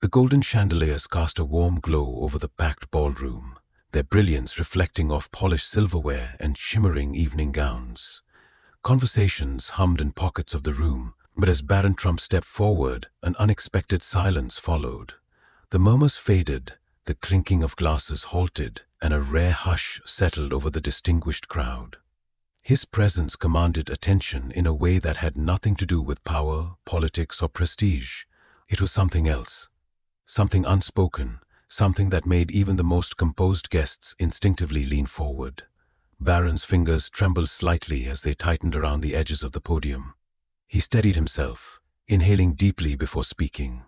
The golden chandeliers cast a warm glow over the packed ballroom, their brilliance reflecting off polished silverware and shimmering evening gowns. Conversations hummed in pockets of the room, but as Barron Trump stepped forward, an unexpected silence followed. The murmurs faded, the clinking of glasses halted, and a rare hush settled over the distinguished crowd. His presence commanded attention in a way that had nothing to do with power, politics, or prestige. It was something else, something unspoken, something that made even the most composed guests instinctively lean forward. Barron's fingers trembled slightly as they tightened around the edges of the podium. He steadied himself, inhaling deeply before speaking.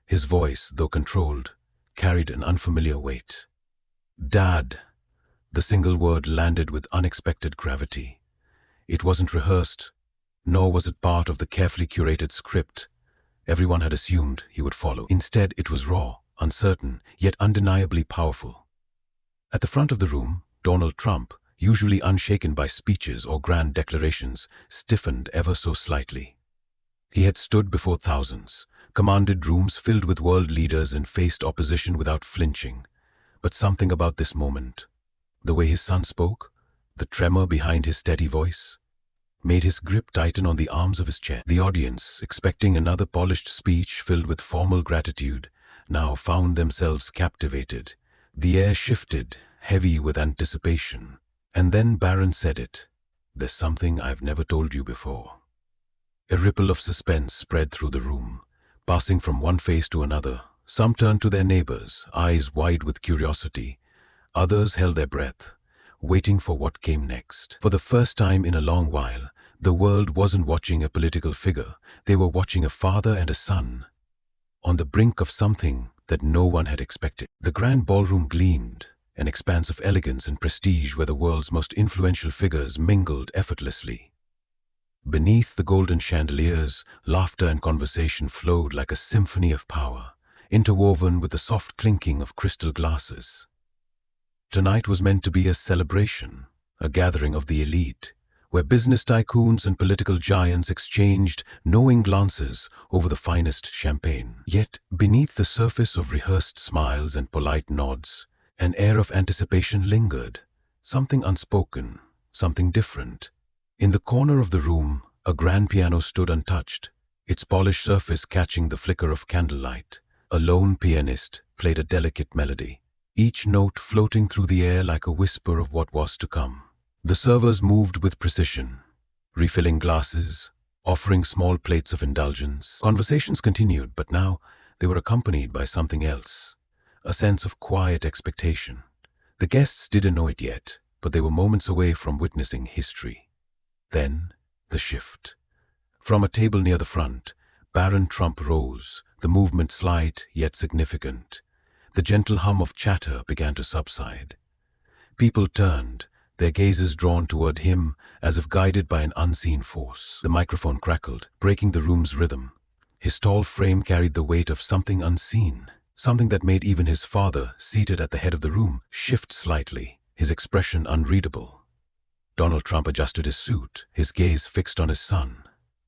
His voice, though controlled, carried an unfamiliar weight. "Dad." The single word landed with unexpected gravity. It wasn't rehearsed, nor was it part of the carefully curated script everyone had assumed he would follow. Instead, it was raw, uncertain, yet undeniably powerful. At the front of the room, Donald Trump, usually unshaken by speeches or grand declarations, stiffened ever so slightly. He had stood before thousands, commanded rooms filled with world leaders, and faced opposition without flinching. But something about this moment, the way his son spoke, the tremor behind his steady voice, made his grip tighten on the arms of his chair. The audience, expecting another polished speech filled with formal gratitude, now found themselves captivated. The air shifted, heavy with anticipation. And then Barron said it. "There's something I've never told you before." A ripple of suspense spread through the room, passing from one face to another. Some turned to their neighbors, eyes wide with curiosity. Others held their breath, waiting for what came next. For the first time in a long while, the world wasn't watching a political figure. They were watching a father and a son, on the brink of something that no one had expected. The grand ballroom gleamed, an expanse of elegance and prestige where the world's most influential figures mingled effortlessly. Beneath the golden chandeliers, laughter and conversation flowed like a symphony of power, interwoven with the soft clinking of crystal glasses. Tonight was meant to be a celebration, a gathering of the elite, where business tycoons and political giants exchanged knowing glances over the finest champagne. Yet, beneath the surface of rehearsed smiles and polite nods, an air of anticipation lingered, something unspoken, something different. In the corner of the room, a grand piano stood untouched, its polished surface catching the flicker of candlelight. A lone pianist played a delicate melody, each note floating through the air like a whisper of what was to come. The servers moved with precision, refilling glasses, offering small plates of indulgence. Conversations continued, but now they were accompanied by something else, a sense of quiet expectation. The guests didn't know it yet, but they were moments away from witnessing history. Then, the shift. From a table near the front, Barron Trump rose, the movement slight yet significant. The gentle hum of chatter began to subside. People turned, their gazes drawn toward him as if guided by an unseen force. The microphone crackled, breaking the room's rhythm. His tall frame carried the weight of something unseen, something that made even his father, seated at the head of the room, shift slightly, his expression unreadable. Donald Trump adjusted his suit, his gaze fixed on his son.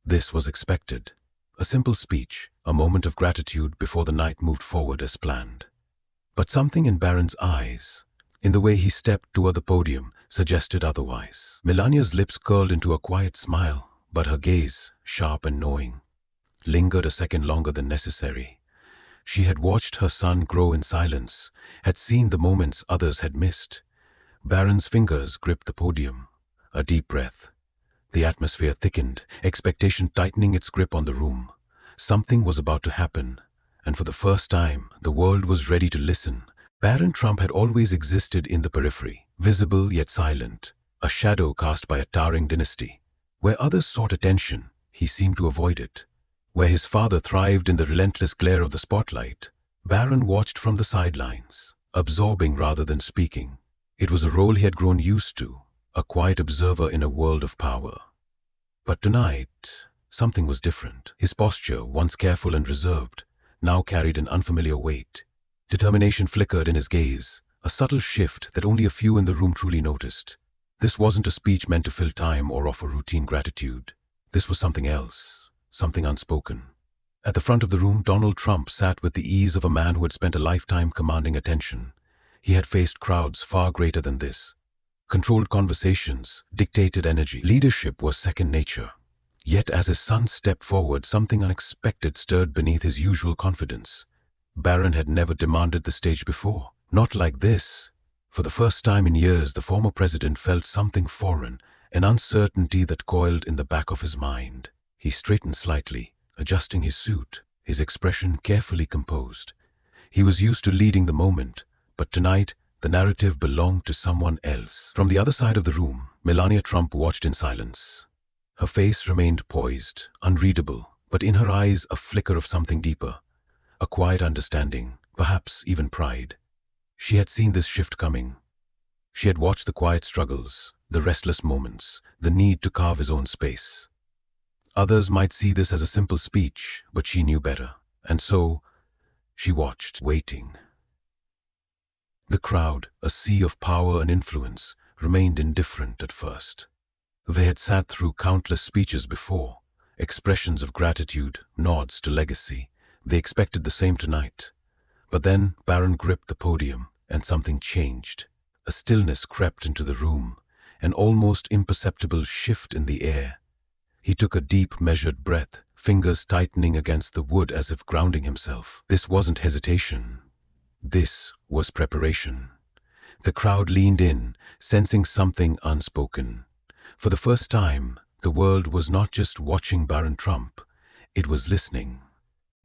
This was expected. A simple speech, a moment of gratitude before the night moved forward as planned. But something in Barron's eyes, in the way he stepped toward the podium, suggested otherwise. Melania's lips curled into a quiet smile, but her gaze, sharp and knowing, lingered a second longer than necessary. She had watched her son grow in silence, had seen the moments others had missed. Barron's fingers gripped the podium. A deep breath. The atmosphere thickened, expectation tightening its grip on the room. Something was about to happen, and for the first time, the world was ready to listen. Barron Trump had always existed in the periphery, visible yet silent, a shadow cast by a towering dynasty. Where others sought attention, he seemed to avoid it. Where his father thrived in the relentless glare of the spotlight, Barron watched from the sidelines, absorbing rather than speaking. It was a role he had grown used to, a quiet observer in a world of power. But tonight, something was different. His posture, once careful and reserved, now carried an unfamiliar weight. Determination flickered in his gaze, a subtle shift that only a few in the room truly noticed. This wasn't a speech meant to fill time or offer routine gratitude. This was something else, something unspoken. At the front of the room, Donald Trump sat with the ease of a man who had spent a lifetime commanding attention. He had faced crowds far greater than this. Controlled conversations, dictated energy. Leadership was second nature. Yet as his son stepped forward, something unexpected stirred beneath his usual confidence. Barron had never demanded the stage before. Not like this. For the first time in years, the former president felt something foreign, an uncertainty that coiled in the back of his mind. He straightened slightly, adjusting his suit, his expression carefully composed. He was used to leading the moment, but tonight the narrative belonged to someone else. From the other side of the room, Melania Trump watched in silence. Her face remained poised, unreadable, but in her eyes a flicker of something deeper. A quiet understanding, perhaps even pride. She had seen this shift coming. She had watched the quiet struggles, the restless moments, the need to carve his own space. Others might see this as a simple speech, but she knew better. And so, she watched, waiting. The crowd, a sea of power and influence, remained indifferent at first. They had sat through countless speeches before, expressions of gratitude, nods to legacy. They expected the same tonight. But then Barron gripped the podium, and something changed. A stillness crept into the room, an almost imperceptible shift in the air. He took a deep, measured breath, fingers tightening against the wood as if grounding himself. This wasn't hesitation. This was preparation. The crowd leaned in, sensing something unspoken. For the first time, the world was not just watching Barron Trump, it was listening.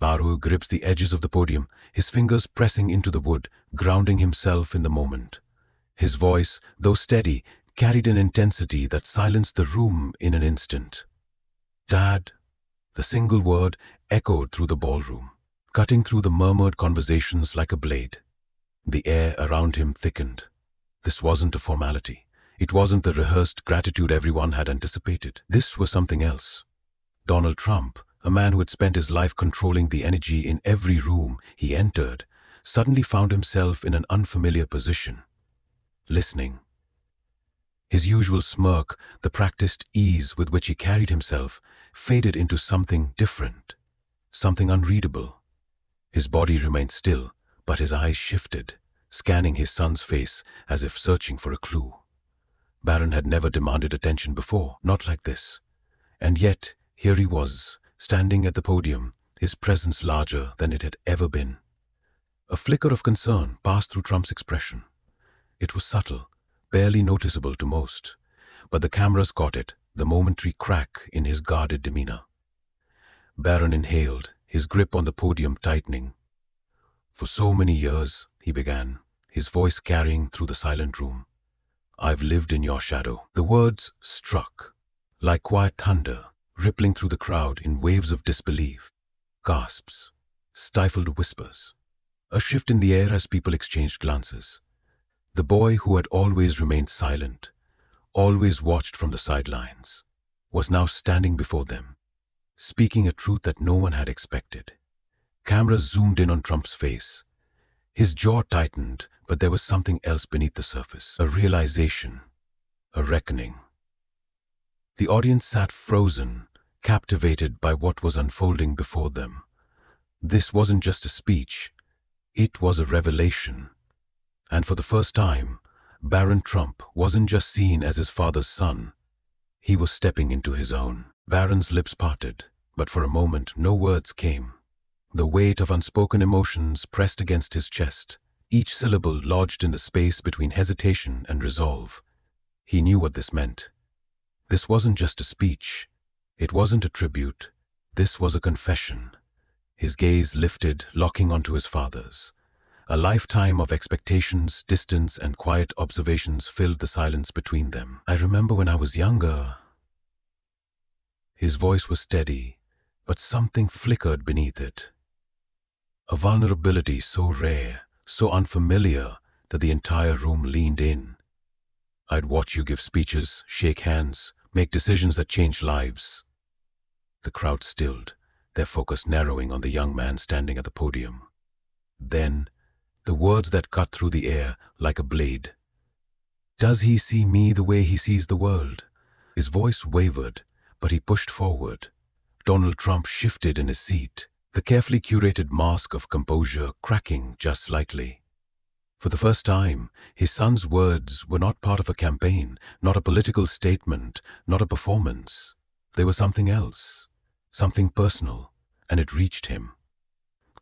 Barron gripped the edges of the podium, his fingers pressing into the wood, grounding himself in the moment. His voice, though steady, carried an intensity that silenced the room in an instant. "Dad," the single word echoed through the ballroom, cutting through the murmured conversations like a blade. The air around him thickened. This wasn't a formality. It wasn't the rehearsed gratitude everyone had anticipated. This was something else. Donald Trump, a man who had spent his life controlling the energy in every room he entered, suddenly found himself in an unfamiliar position. Listening. His usual smirk, the practiced ease with which he carried himself, faded into something different, something unreadable. His body remained still, but his eyes shifted, scanning his son's face as if searching for a clue. Barron had never demanded attention before, not like this. And yet, here he was, standing at the podium, his presence larger than it had ever been. A flicker of concern passed through Trump's expression. It was subtle, barely noticeable to most, but the cameras caught it, the momentary crack in his guarded demeanor. Barron inhaled, his grip on the podium tightening. "For so many years," he began, his voice carrying through the silent room, "I've lived in your shadow." The words struck, like quiet thunder, rippling through the crowd in waves of disbelief, gasps, stifled whispers. A shift in the air as people exchanged glances. The boy who had always remained silent, always watched from the sidelines, was now standing before them, speaking a truth that no one had expected. Cameras zoomed in on Trump's face. His jaw tightened, but there was something else beneath the surface. A realization, a reckoning. The audience sat frozen, captivated by what was unfolding before them. This wasn't just a speech, it was a revelation. And for the first time, Barron Trump wasn't just seen as his father's son. He was stepping into his own. Barron's lips parted, but for a moment no words came. The weight of unspoken emotions pressed against his chest, each syllable lodged in the space between hesitation and resolve. He knew what this meant. This wasn't just a speech. It wasn't a tribute. This was a confession. His gaze lifted, locking onto his father's. A lifetime of expectations, distance, and quiet observations filled the silence between them. "I remember when I was younger." His voice was steady, but something flickered beneath it. A vulnerability so rare, so unfamiliar, that the entire room leaned in. "I'd watch you give speeches, shake hands, make decisions that changed lives." The crowd stilled, their focus narrowing on the young man standing at the podium. Then, the words that cut through the air like a blade. "Does he see me the way he sees the world?" His voice wavered, but he pushed forward. Donald Trump shifted in his seat, the carefully curated mask of composure cracking just slightly. For the first time, his son's words were not part of a campaign, not a political statement, not a performance. They were something else, something personal, and it reached him.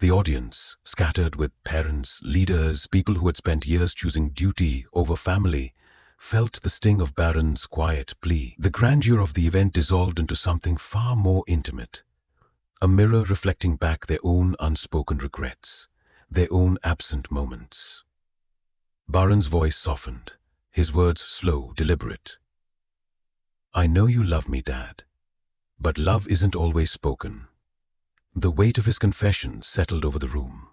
The audience, scattered with parents, leaders, people who had spent years choosing duty over family, felt the sting of Barron's quiet plea. The grandeur of the event dissolved into something far more intimate, a mirror reflecting back their own unspoken regrets, their own absent moments. Barron's voice softened, his words slow, deliberate. "I know you love me, Dad, but love isn't always spoken." The weight of his confession settled over the room.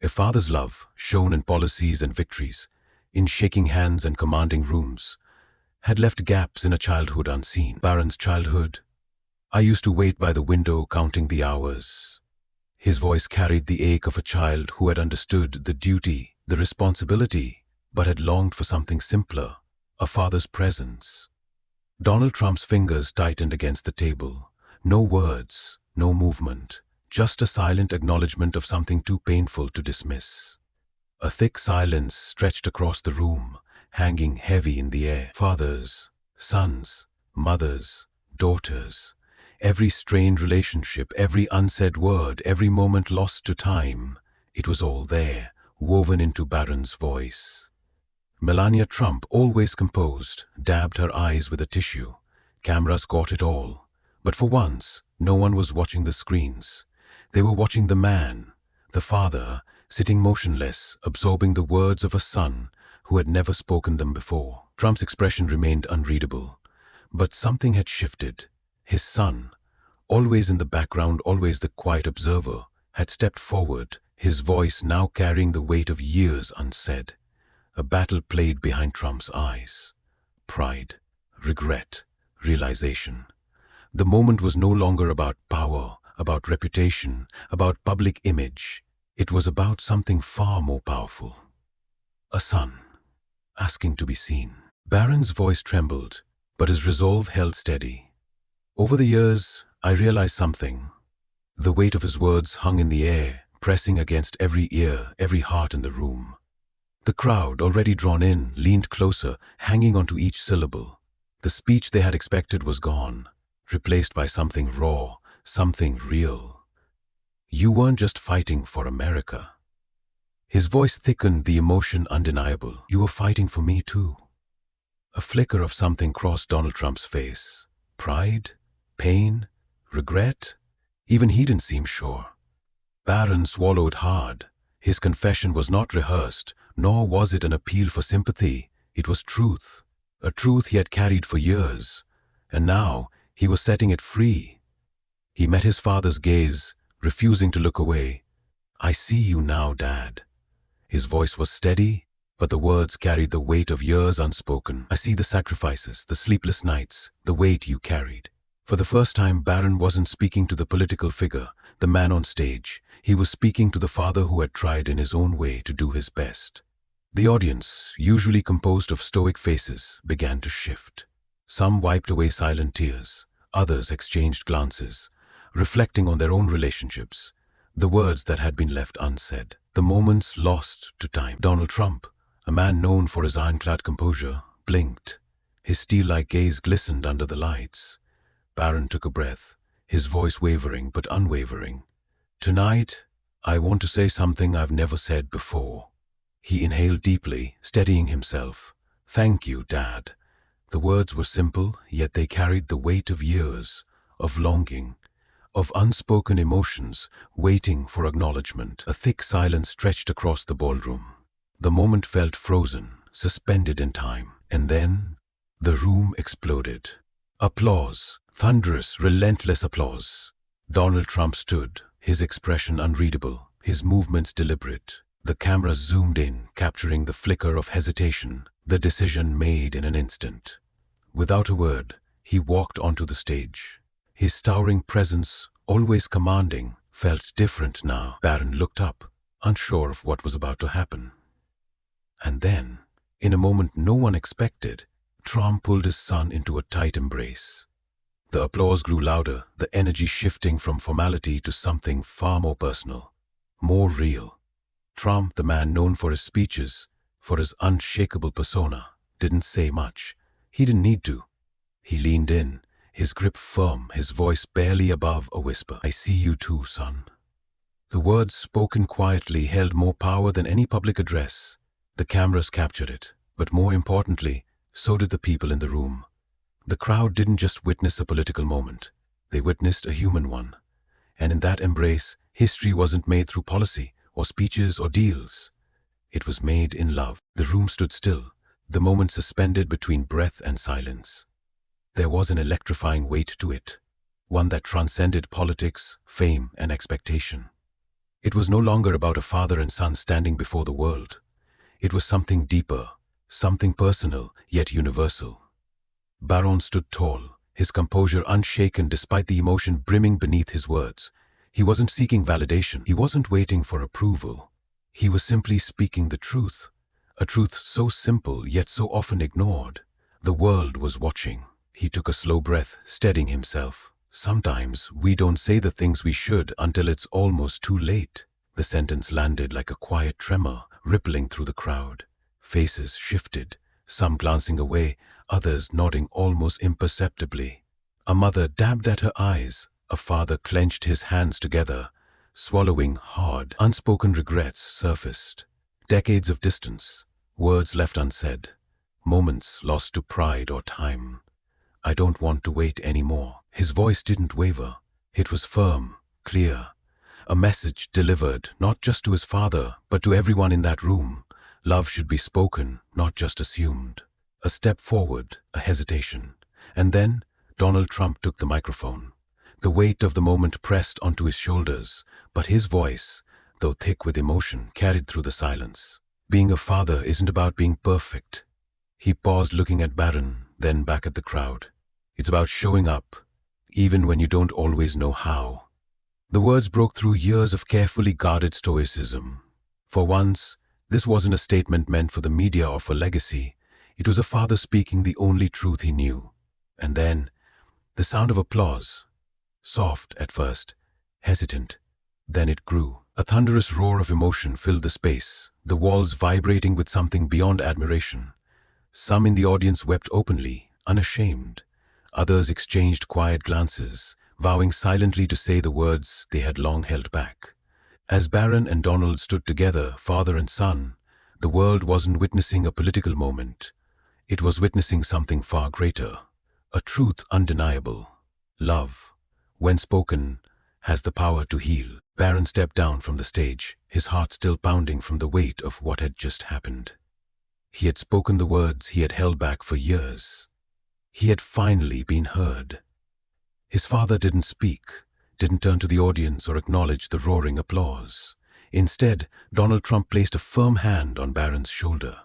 A father's love, shown in policies and victories, in shaking hands and commanding rooms, had left gaps in a childhood unseen. Barron's childhood. "I used to wait by the window counting the hours." His voice carried the ache of a child who had understood the duty, the responsibility, but had longed for something simpler, a father's presence. Donald Trump's fingers tightened against the table. No words, no movement, just a silent acknowledgement of something too painful to dismiss. A thick silence stretched across the room, hanging heavy in the air. Fathers, sons, mothers, daughters, every strained relationship, every unsaid word, every moment lost to time, it was all there, woven into Barron's voice. Melania Trump, always composed, dabbed her eyes with a tissue. Cameras caught it all. But for once, no one was watching the screens. They were watching the man, the father, sitting motionless, absorbing the words of a son who had never spoken them before. Trump's expression remained unreadable. But something had shifted. His son, always in the background, always the quiet observer, had stepped forward, his voice now carrying the weight of years unsaid. A battle played behind Trump's eyes. Pride, regret, realization. The moment was no longer about power, about reputation, about public image. It was about something far more powerful. A son, asking to be seen. Barron's voice trembled, but his resolve held steady. Over the years, I realized something. The weight of his words hung in the air, pressing against every ear, every heart in the room. The crowd, already drawn in, leaned closer, hanging onto each syllable. The speech they had expected was gone, replaced by something raw, something real. "You weren't just fighting for America." His voice thickened, the emotion undeniable. "You were fighting for me too." A flicker of something crossed Donald Trump's face. Pride? Pain? Regret? Even he didn't seem sure. Barron swallowed hard. His confession was not rehearsed, nor was it an appeal for sympathy. It was truth, a truth he had carried for years, and now he was setting it free. He met his father's gaze, refusing to look away. "I see you now, Dad." His voice was steady, but the words carried the weight of years unspoken. "I see the sacrifices, the sleepless nights, the weight you carried." For the first time, Barron wasn't speaking to the political figure, the man on stage. He was speaking to the father who had tried in his own way to do his best. The audience, usually composed of stoic faces, began to shift. Some wiped away silent tears, others exchanged glances, reflecting on their own relationships, the words that had been left unsaid, the moments lost to time. Donald Trump, a man known for his ironclad composure, blinked. His steel-like gaze glistened under the lights. Barron took a breath, his voice wavering but unwavering. "Tonight, I want to say something I've never said before." He inhaled deeply, steadying himself. "Thank you, Dad." The words were simple, yet they carried the weight of years, of longing, of unspoken emotions, waiting for acknowledgement. A thick silence stretched across the ballroom. The moment felt frozen, suspended in time. And then, the room exploded. Applause, thunderous, relentless applause. Donald Trump stood, his expression unreadable, his movements deliberate. The camera zoomed in, capturing the flicker of hesitation, the decision made in an instant. Without a word, he walked onto the stage. His towering presence, always commanding, felt different now. Barron looked up, unsure of what was about to happen. And then, in a moment no one expected, Trump pulled his son into a tight embrace. The applause grew louder, the energy shifting from formality to something far more personal, more real. Trump, the man known for his speeches, for his unshakable persona, didn't say much. He didn't need to. He leaned in, his grip firm, his voice barely above a whisper. "I see you too, son." The words, spoken quietly, held more power than any public address. The cameras captured it, but more importantly, so did the people in the room. The crowd didn't just witness a political moment. They witnessed a human one. And in that embrace, history wasn't made through policy, or speeches, or deals. It was made in love. The room stood still, the moment suspended between breath and silence. There was an electrifying weight to it, one that transcended politics, fame, and expectation. It was no longer about a father and son standing before the world. It was something deeper, something personal, yet universal. Barron stood tall, his composure unshaken despite the emotion brimming beneath his words. He wasn't seeking validation. He wasn't waiting for approval. He was simply speaking the truth, a truth so simple yet so often ignored. The world was watching. He took a slow breath, steadying himself. "Sometimes we don't say the things we should until it's almost too late." The sentence landed like a quiet tremor, rippling through the crowd. Faces shifted, some glancing away, others nodding almost imperceptibly. A mother dabbed at her eyes, a father clenched his hands together, swallowing hard. Unspoken regrets surfaced. Decades of distance, words left unsaid, moments lost to pride or time. "I don't want to wait anymore." His voice didn't waver. It was firm, clear. A message delivered not just to his father, but to everyone in that room. Love should be spoken, not just assumed. A step forward, a hesitation. And then Donald Trump took the microphone. The weight of the moment pressed onto his shoulders, but his voice, though thick with emotion, carried through the silence. Being a father isn't about being perfect. He paused, looking at Barron, then back at the crowd. It's about showing up, even when you don't always know how. The words broke through years of carefully guarded stoicism. For once, this wasn't a statement meant for the media or for legacy. It was a father speaking the only truth he knew. And then, the sound of applause. Soft at first, hesitant. Then it grew. A thunderous roar of emotion filled the space, the walls vibrating with something beyond admiration. Some in the audience wept openly, unashamed. Others exchanged quiet glances, vowing silently to say the words they had long held back. As Barron and Donald stood together, father and son, the world wasn't witnessing a political moment. It was witnessing something far greater, a truth undeniable. Love, when spoken, has the power to heal. Barron stepped down from the stage, his heart still pounding from the weight of what had just happened. He had spoken the words he had held back for years. He had finally been heard. His father didn't speak, didn't turn to the audience or acknowledge the roaring applause. Instead, Donald Trump placed a firm hand on Barron's shoulder.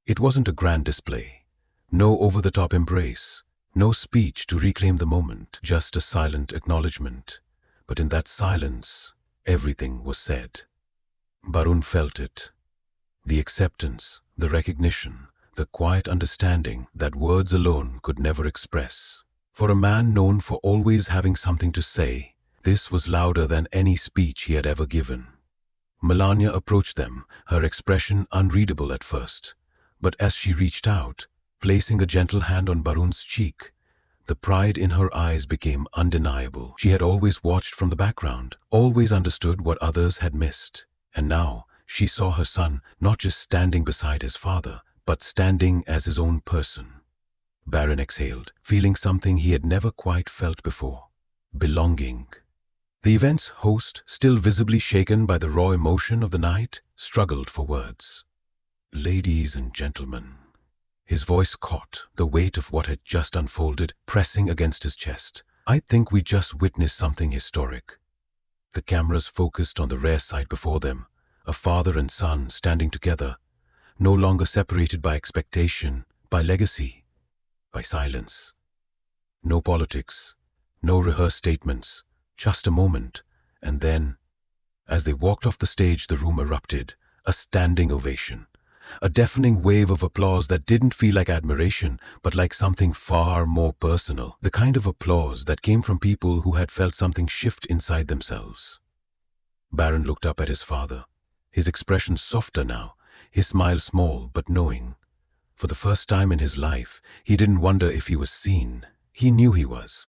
It wasn't a grand display, no over-the-top embrace, no speech to reclaim the moment, just a silent acknowledgement. But in that silence, everything was said. Barron felt it. The acceptance, the recognition, the quiet understanding that words alone could never express. For a man known for always having something to say, this was louder than any speech he had ever given. Melania approached them, her expression unreadable at first. But as she reached out, placing a gentle hand on Barron's cheek, the pride in her eyes became undeniable. She had always watched from the background, always understood what others had missed. And now she saw her son not just standing beside his father, but standing as his own person. Barron exhaled, feeling something he had never quite felt before: belonging. The event's host, still visibly shaken by the raw emotion of the night, struggled for words. "Ladies and gentlemen," his voice caught, the weight of what had just unfolded pressing against his chest. "I think we just witnessed something historic." The cameras focused on the rare sight before them, a father and son standing together, no longer separated by expectation, by legacy, by silence. No politics, no rehearsed statements, just a moment. And then, as they walked off the stage, the room erupted, a standing ovation. a deafening wave of applause that didn't feel like admiration, but like something far more personal, the kind of applause that came from people who had felt something shift inside themselves. Barron looked up at his father, his expression softer now, his smile small but knowing. For the first time in his life, he didn't wonder if he was seen. He knew he was.